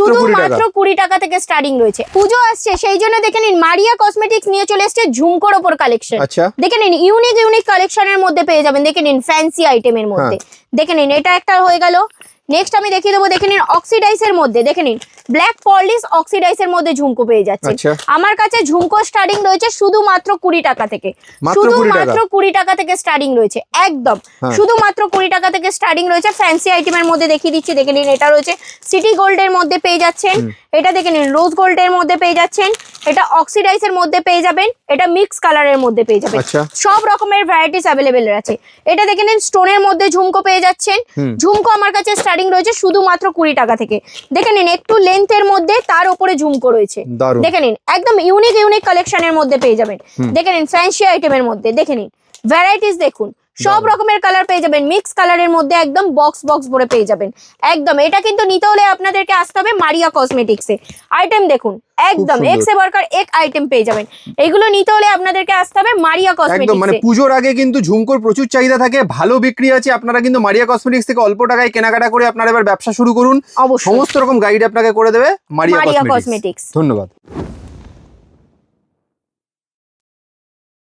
শুধুমাত্র 20 টাকা থেকে স্টার্টিং রয়েছে। পুজো আসছে সেই জন্য দেখে নিন মারিয়া কসমেটিক্স নিয়ে চলে এসেছে ঝুমকোর ওপর কালেকশন। আচ্ছা দেখে নিন ইউনিক কালেকশনের মধ্যে পেয়ে যাবেন। দেখে নিন ফ্যান্সি আইটেমের মধ্যে। দেখে নিন এটা একটা হয়ে গেল। নেক্সট আমি দেখিয়ে দেবো, দেখে নিন অক্সিডাইজের মধ্যে। দেখে নিন ব্ল্যাক পলিশ অক্সিডাইজের মধ্যে ঝুমকো পেয়ে যাচ্ছে। আমার কাছে ঝুমকো স্টার্টিং রয়েছে শুধুমাত্র 20 টাকা থেকে। শুধুমাত্র 20 টাকা থেকে স্টার্টিং রয়েছে একদম। শুধুমাত্র 20 টাকা থেকে স্টার্টিং রয়েছে। ফ্যান্সি আইটেমের মধ্যে দেখিয়ে দিচ্ছি। দেখে নিন এটা রয়েছে সিটি গোল্ডের মধ্যে পেয়ে যাচ্ছেন। এটা দেখে নিন রোজ গোল্ডের মধ্যে পেয়ে যাচ্ছেন। এটা অক্সিডাইজের মধ্যে পেয়ে যাবেন। এটা মিক্স কালারের মধ্যে পেয়ে যাবেন। সব রকমের ভ্যারাইটিস অ্যাভেলেবেল আছে। এটা দেখে নিন স্টোনের মধ্যে ঝুমকো পেয়ে যাচ্ছেন। ঝুমকো আমার কাছে স্টার্টিং রয়েছে শুধুমাত্র 20 টাকা থেকে। দেখে নিন একটু লেন্থের মধ্যে তার উপরে ঝুমকো রয়েছে। দেখে নিন একদম ইউনিক কালেকশনের মধ্যে পেয়ে যাবেন। দেখে নিন ফ্যান্সি আইটেমের মধ্যে। দেখে নিন ভ্যারাইটিস দেখুন, সব রকমের কালার পেয়ে যাবেন। মিক্স কালারের মধ্যে একদম বক্স ভরে পেয়ে যাবেন একদম। এটা কিন্তু নিতে হলে আপনাদেরকে আসতে হবে মারিয়া কসমেটিক্সে। আইটেম দেখুন একদম এক্স এ বরকার এক আইটেম পেয়ে যাবেন। এগুলো নিতে হলে আপনাদেরকে আসতে হবে মারিয়া কসমেটিক্সে। মানে পুজোর আগে কিন্তু ঝুমকোর প্রচুর চাহিদা থাকে, ভালো বিক্রি আছে। আপনারা কিন্তু মারিয়া কসমেটিক্স থেকে অল্প টাকায় কেনাকাটা করে আপনারা এবার ব্যবসা শুরু করুন। সমস্ত রকম গাইড আপনাকে করে দেবে মারিয়া কসমেটিক্স। ধন্যবাদ।